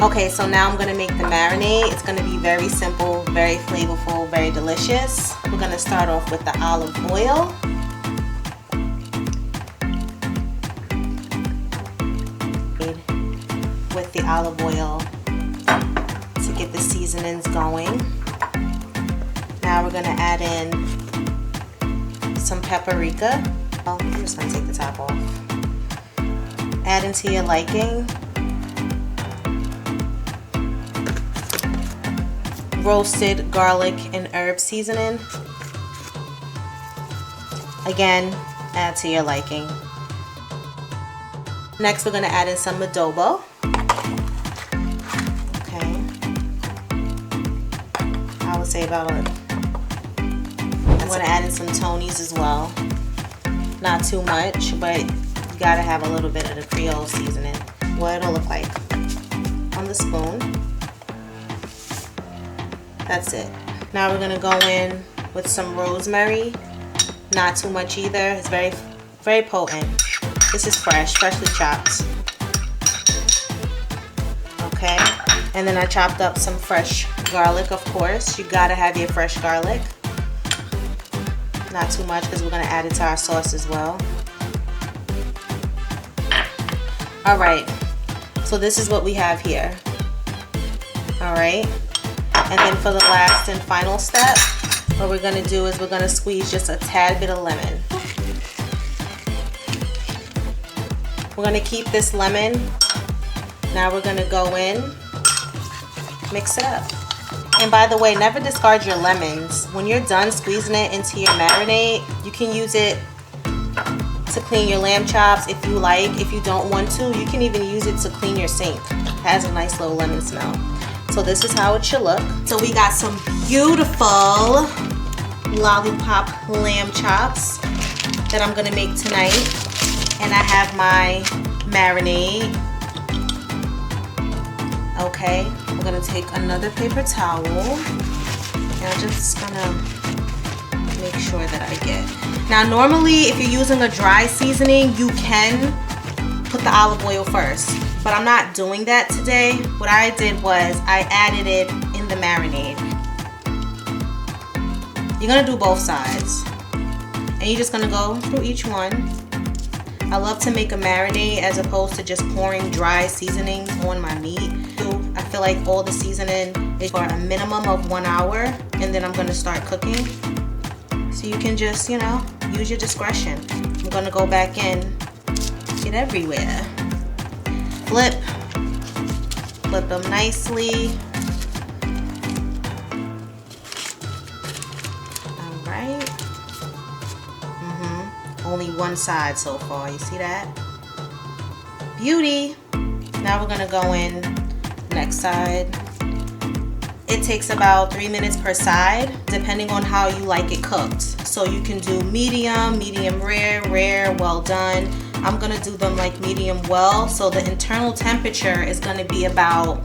Okay, so now I'm gonna make the marinade. It's gonna be very simple, very flavorful, very delicious. We're gonna start off with the olive oil. With the olive oil to get the seasonings going. Now we're gonna add in some paprika. Oh, I'm just gonna take the top off. Add into your liking. Roasted garlic and herb seasoning. Again, add to your liking. Next, we're gonna add in some adobo. Okay. I would say about a... I'm gonna add in some Tony's as well. Not too much, but you gotta have a little bit of the Creole seasoning. What it'll look like on the spoon. That's it. Now we're gonna go in with some rosemary. Not too much either. It's very, very potent. This is freshly chopped. Okay. And then I chopped up some fresh garlic, of course. You gotta have your fresh garlic. Not too much because we're gonna add it to our sauce as well. All right. So this is what we have here. All right. And then for the last and final step, what we're gonna do is we're gonna squeeze just a tad bit of lemon. We're gonna keep this lemon. Now we're gonna go in, mix it up. And by the way, never discard your lemons. When you're done squeezing it into your marinade, you can use it to clean your lamb chops if you like. If you don't want to, you can even use it to clean your sink. It has a nice little lemon smell. So this is how it should look. So we got some beautiful lollipop lamb chops that I'm gonna make tonight. And I have my marinade. Okay, I'm gonna take another paper towel and I'm just gonna make sure that I get. Now normally if you're using a dry seasoning, you can put the olive oil first, but I'm not doing that today. What I did was I added it in the marinade. You're gonna do both sides and you're just gonna go through each one. I love to make a marinade as opposed to just pouring dry seasoning on my meat. I feel like all the seasoning is for a minimum of 1 hour and then I'm gonna start cooking. So you can just, you know, use your discretion. I'm gonna go back in, get everywhere. Flip them nicely. All right. Only one side so far, you see that? Beauty. Now we're gonna go in next side. It takes about 3 minutes per side, depending on how you like it cooked. So you can do medium, medium rare, rare, well done. I'm gonna do them like medium well. So the internal temperature is gonna be about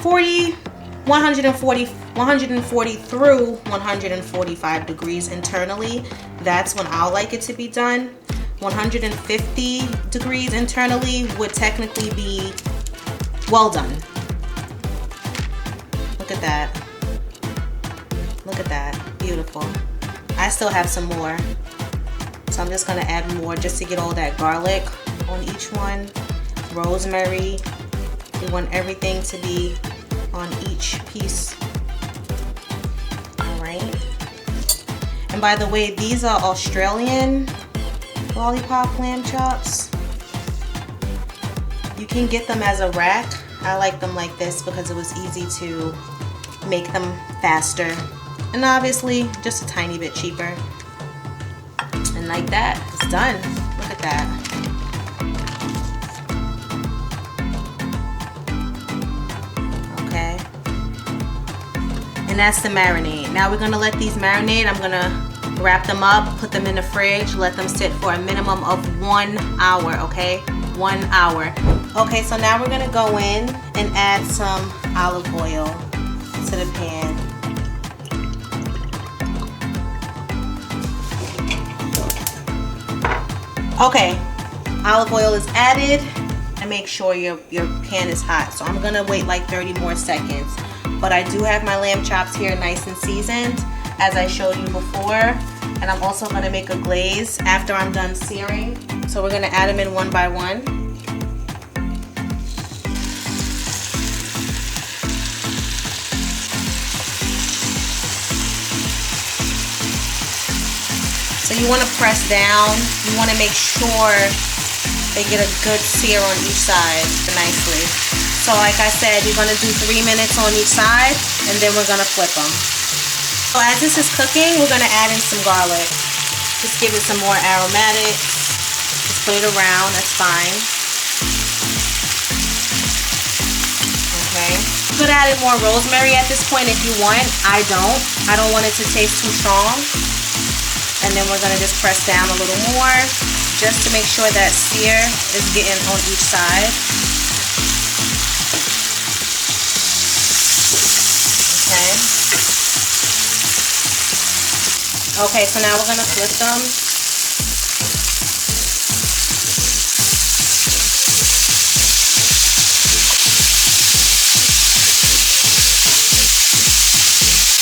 140 through 145 degrees internally. That's when I'll like it to be done. 150 degrees internally would technically be well done. Look at that. Look at that. Beautiful. I still have some more. So I'm just gonna add more just to get all that garlic on each one. Rosemary. We want everything to be on each piece. All right. And by the way, these are Australian lollipop lamb chops. You can get them as a rack. I like them like this because it was easy to make them faster. And obviously, just a tiny bit cheaper. And like that, it's done. Look at that. Okay. And that's the marinade. Now we're gonna let these marinate. I'm gonna wrap them up, put them in the fridge, let them sit for a minimum of 1 hour, okay? 1 hour. Okay, so now we're gonna go in and add some olive oil to the pan. Okay, olive oil is added And make sure your pan is hot. So I'm gonna wait like 30 more seconds. But I do have my lamb chops here nice and seasoned, as I showed you before. And I'm also gonna make a glaze after I'm done searing. So we're gonna add them in one by one. So you want to press down. You want to make sure they get a good sear on each side nicely. So like I said, you're going to do 3 minutes on each side, and then we're going to flip them. So as this is cooking, we're going to add in some garlic. Just give it some more aromatic. Just put it around, that's fine. Okay. You could add in more rosemary at this point if you want. I don't want it to taste too strong. And then we're going to just press down a little more just to make sure that sear is getting on each side. Okay. Okay, so now we're going to flip them.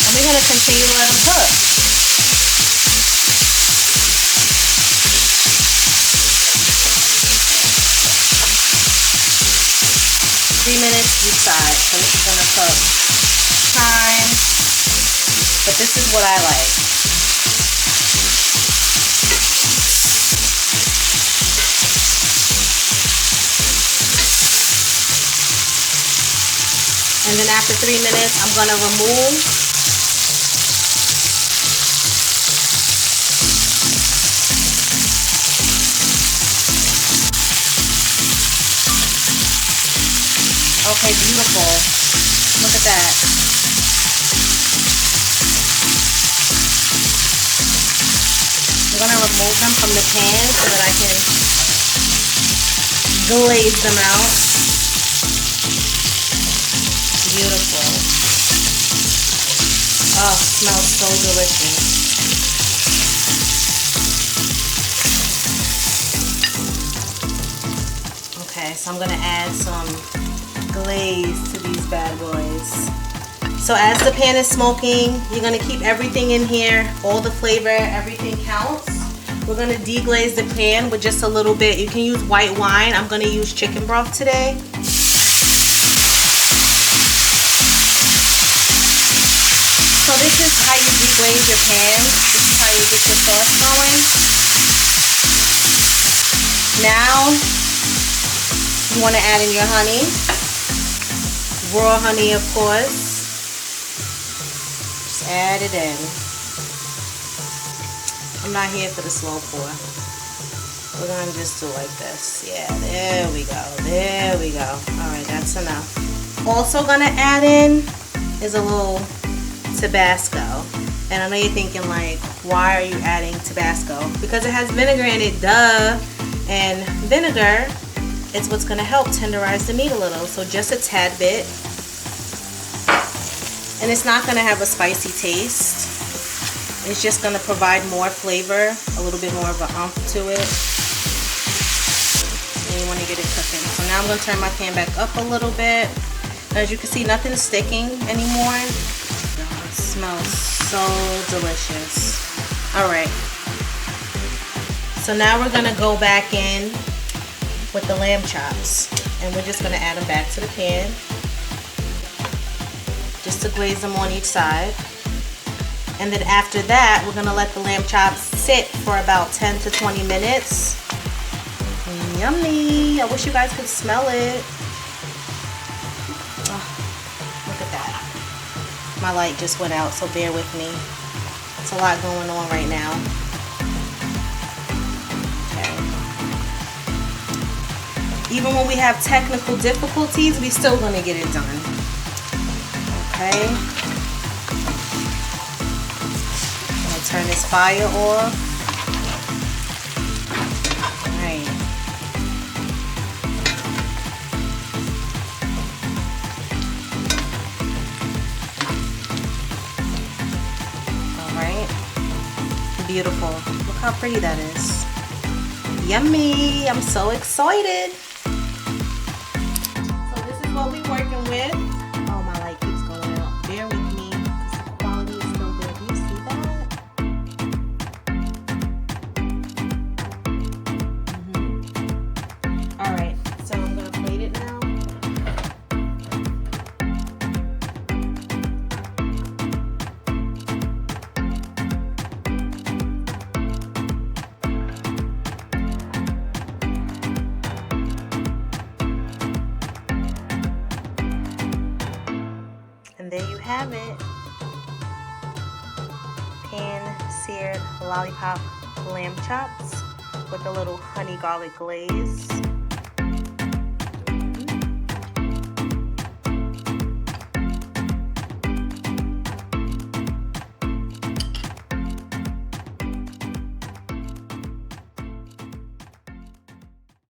And we're going to continue to let them cook. 3 minutes each side, so this is gonna cook time, but this is what I like. And then after 3 minutes, I'm gonna remove. Okay, beautiful. Look at that. I'm going to remove them from the pan so that I can glaze them out. Beautiful. Oh, it smells so delicious. Okay, so I'm going to add some glaze to these bad boys. So as the pan is smoking, you're going to keep everything in here, all the flavor, everything counts. We're going to deglaze the pan with just a little bit. You can use white wine. I'm going to use chicken broth today. So this is how you deglaze your pan. This is how you get your sauce going. Now you want to add in your honey. Raw honey, of course. Just add it in. I'm not here for the slow pour. We're gonna just do like this. Yeah, there we go. There we go. Alright, that's enough. Also gonna add in is a little Tabasco. And I know you're thinking like, why are you adding Tabasco? Because it has vinegar in it, duh. And vinegar, it's what's going to help tenderize the meat a little. So just a tad bit. And it's not going to have a spicy taste. It's just going to provide more flavor, a little bit more of an oomph to it. And you want to get it cooking. So now I'm going to turn my pan back up a little bit. As you can see, nothing's sticking anymore. It smells so delicious. Alright. So now we're going to go back in with the lamb chops, and we're just going to add them back to the pan just to glaze them on each side. And then after that, we're going to let the lamb chops sit for about 10 to 20 minutes. Yummy! I wish you guys could smell it. Oh, look at that. My light just went out, so bear with me. It's a lot going on right now. Even when we have technical difficulties, we still gonna get it done. Okay. I'm gonna turn this fire off. Alright. Alright. Beautiful. Look how pretty that is. Yummy! I'm so excited. working with. Oh, my light keeps going out. Bear with me. The quality is so good. Do you see that? All right, so I'm gonna plate it now. And there you have it. Pan-seared lollipop lamb chops with a little honey garlic glaze.